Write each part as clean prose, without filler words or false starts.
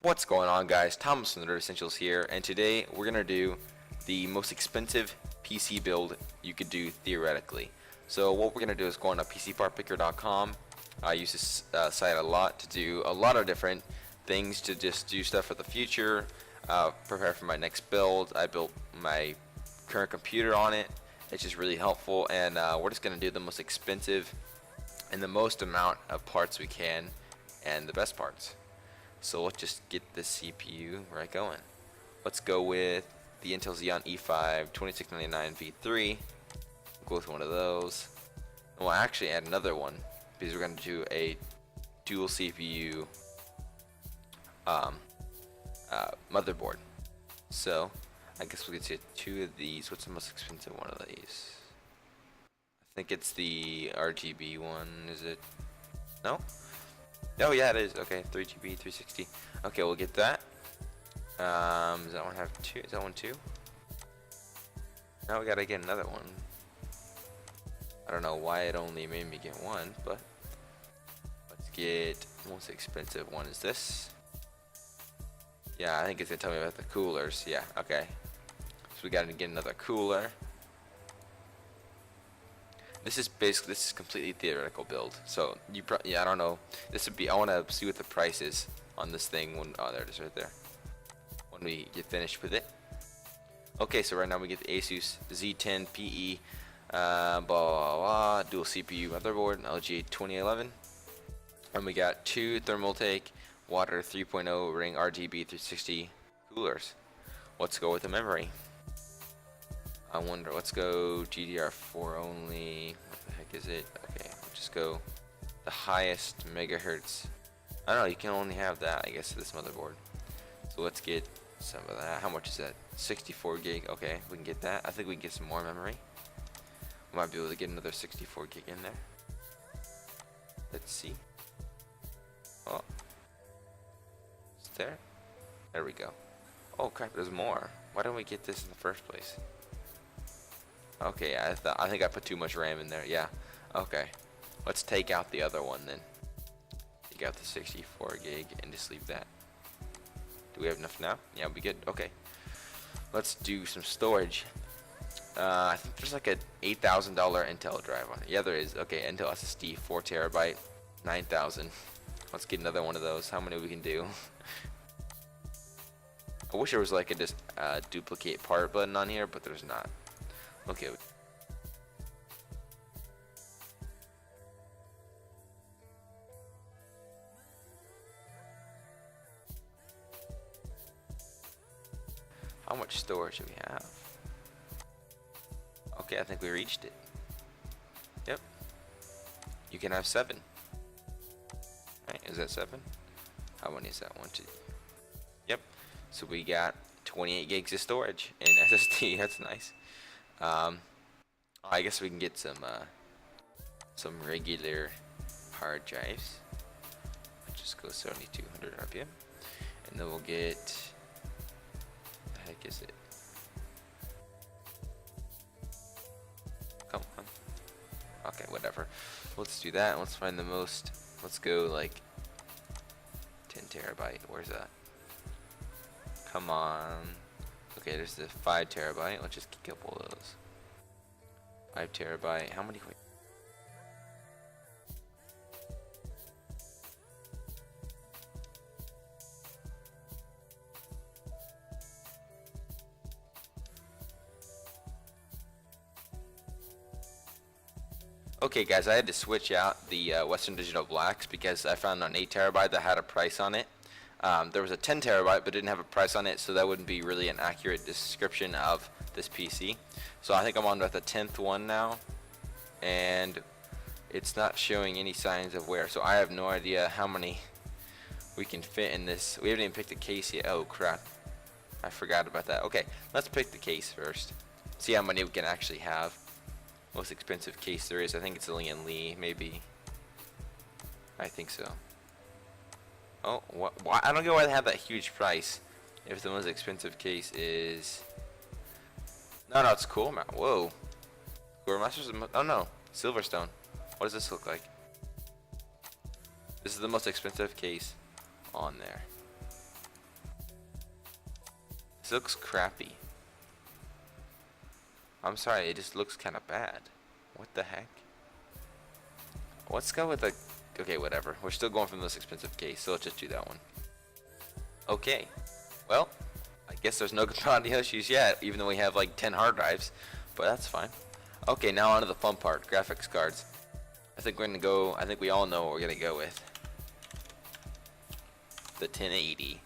What's going on, guys? Thomas from Nerd Essentials here, and today we're gonna do the most expensive PC build you could do theoretically. So what we're gonna do is go on to PCPartPicker.com. I use this site a lot to do a lot of different things, to just do stuff for the future, prepare for my next build. I built my current computer on it. It's just really helpful, and we're just gonna do the most expensive and the most amount of parts we can, and the best parts. So let's just get the CPU right going. Let's go with the Intel Xeon E5 2699 V3. We'll go with one of those. And we'll actually add another one because we're going to do a dual CPU motherboard. So I guess we could say two of these. What's the most expensive one of these? I think it's the RGB one. Is it? No? Oh yeah, it is. Okay, 3GB, 360. Okay, we'll get that. Does that one have two? Is that one two? Now we gotta get another one. I don't know why it only made me get one, but let's get most expensive one. Is this? Yeah, I think it's gonna tell me about the coolers. Yeah, okay. So we gotta get another cooler. This is completely theoretical build. So yeah, I don't know. This would be, I want to see what the price is on this thing when, oh, there it is right there, when we get finished with it. Okay, so right now we get the Asus Z10 PE blah blah blah dual CPU motherboard, LG 2011, and we got two Thermaltake Water 3.0 ring RGB 360 coolers. Let's go with the memory. I wonder, let's go GDR4 only. What the heck is it? Okay, we'll just go the highest megahertz. I don't know, you can only have that, I guess, to this motherboard. So let's get some of that. How much is that? 64 gig. Okay, we can get that. I think we can get some more memory. We might be able to get another 64 gig in there. Let's see. Oh, is there? There we go. Oh crap, there's more. Why don't we get this in the first place? Okay, I think I put too much RAM in there. Yeah. Okay. Let's take out the other one then. Take out the 64 gig and just leave that. Do we have enough now? Yeah, we good. Okay. Let's do some storage. I think there's like a $8,000 Intel drive on it. Yeah, there is. Okay, Intel SSD 4TB, 9,000. Let's get another one of those. How many we can do? I wish there was like a just duplicate part button on here, but there's not. Okay. How much storage do we have? Okay, I think we reached it. Yep. You can have 7. Right, is that 7? How many is that? 1, 2. Yep. So we got 28 gigs of storage in SSD. That's nice. I guess we can get some regular hard drives. Let's just go 7200 RPM, and then we'll get, the heck is it? Come on. Okay, whatever. Let's do that. Let's find the most. Let's go like 10 terabyte. Where's that? Come on. Okay, there's the 5 terabyte. Let's just kick up all those. 5 terabyte. How many? Okay, guys, I had to switch out the Western Digital Blacks because I found an 8 terabyte that had a price on it. There was a 10 terabyte but didn't have a price on it, so that wouldn't be really an accurate description of this PC. So I think I'm on with the 10th one now, and it's not showing any signs of wear. So I have no idea how many we can fit in this. We haven't even picked the case yet. Oh crap, I forgot about that. Okay, let's pick the case first. See how many we can actually have. Most expensive case there is. I think it's a Lian Li, maybe. I think so. Oh, why? I don't get why they have that huge price if the most expensive case is. No, it's cool. Whoa. Core Masters. Oh no, Silverstone. What does this look like? This is the most expensive case on there. This looks crappy. I'm sorry, it just looks kind of bad. What the heck? Let's go with the... Okay, whatever. We're still going for the most expensive case, so let's just do that one. Okay. Well, I guess there's no compatibility issues yet, even though we have like 10 hard drives. But that's fine. Okay, now on to the fun part. Graphics cards. I think we're going to go... I think we all know what we're going to go with. The 1080.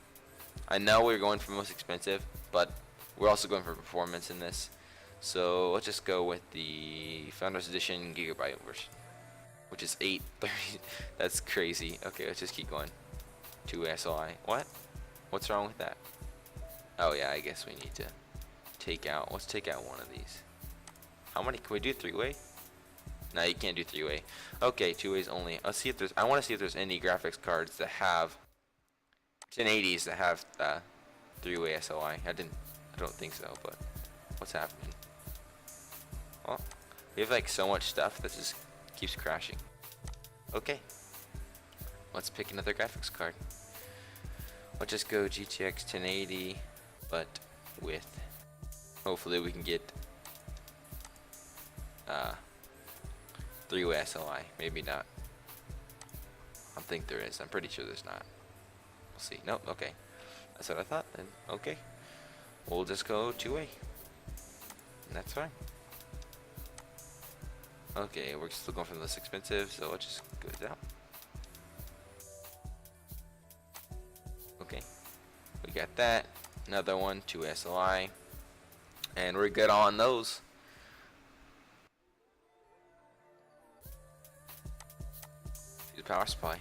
I know we're going for most expensive, but we're also going for performance in this. So let's just go with the Founders Edition Gigabyte version, which is 830. That's crazy. Okay, let's just keep going. 2 SLI. What? What's wrong with that? Oh yeah, I guess we need to take out. Let's take out one of these. How many can we do? 3-way? No, you can't do 3-way. Okay, 2-ways only. Let's see if there's. I want to see if there's any graphics cards that have 1080s that have 3-way SLI. I don't think so. But what's happening? Well, we have like so much stuff that just keeps crashing. Okay, let's pick another graphics card. Let's just go GTX 1080, but with hopefully we can get 3-way SLI. Maybe not. I think there is. I'm pretty sure there's not. We'll see. Nope. Okay, that's what I thought. Then okay, we'll just go 2-way. That's fine. Okay, we're still going for the less expensive, so let's just go down. Okay, we got that. Another one, 2 SLI, and we're good on those. The power supply.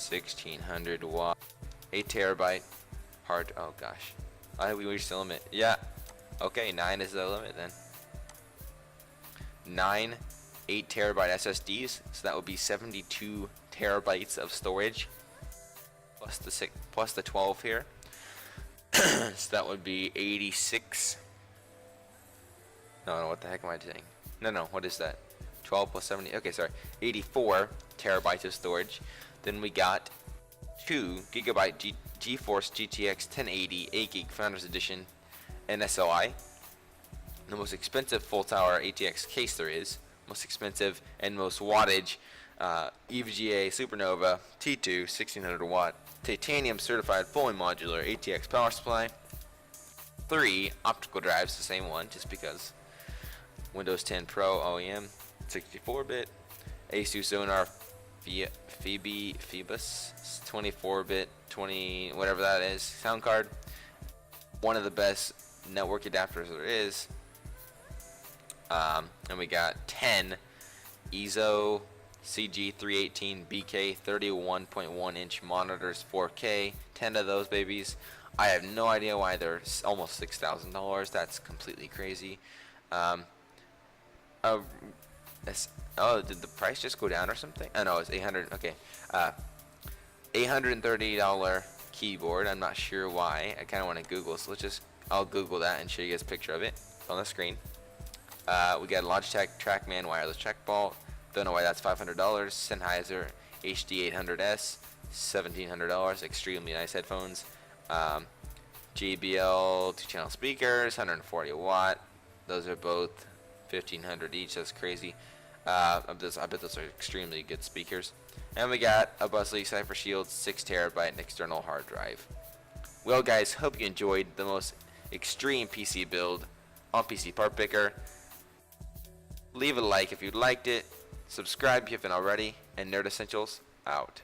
1600 watt, 8 terabyte hard. Oh gosh, we reached the limit. Yeah. Okay, 9 is the limit then. 9 8 terabyte SSDs, so that would be 72 terabytes of storage, plus the 12 here. So that would be 86. No, what the heck am I saying? No, what is that? 12 plus 70. Okay, sorry, 84 terabytes of storage. Then we got 2 gigabyte GeForce GTX 1080 8 gig Founders Edition NSLI, the most expensive full tower ATX case there is, most expensive and most wattage EVGA Supernova T2 1600 watt titanium certified fully modular ATX power supply, 3 optical drives, the same one just because, Windows 10 Pro OEM 64-bit, ASUS Sonar Phoebus 24-bit 20 whatever that is sound card, one of the best network adapters there is, and we got 10 EZO CG318 BK 31.1 inch monitors, 4K, 10 of those babies. I have no idea why they're almost $6,000. That's completely crazy. Oh, did the price just go down or something? Oh no, it's 800. Okay, $830 keyboard. I'm not sure why. I kind of want to Google, so I'll Google that and show you guys a picture of it on the screen. We got a Logitech Trackman wireless trackball. Don't know why that's $500. Sennheiser HD 800S, $1,700. Extremely nice headphones. JBL 2-channel speakers, 140 watt. Those are both 1,500 each. That's crazy. I bet those are extremely good speakers. And we got a Buzzley Cypher Shield 6 terabyte and external hard drive. Well guys, hope you enjoyed the most extreme PC build on PC Part Picker. Leave a like if you liked it, subscribe if you haven't already, and Nerd Essentials out.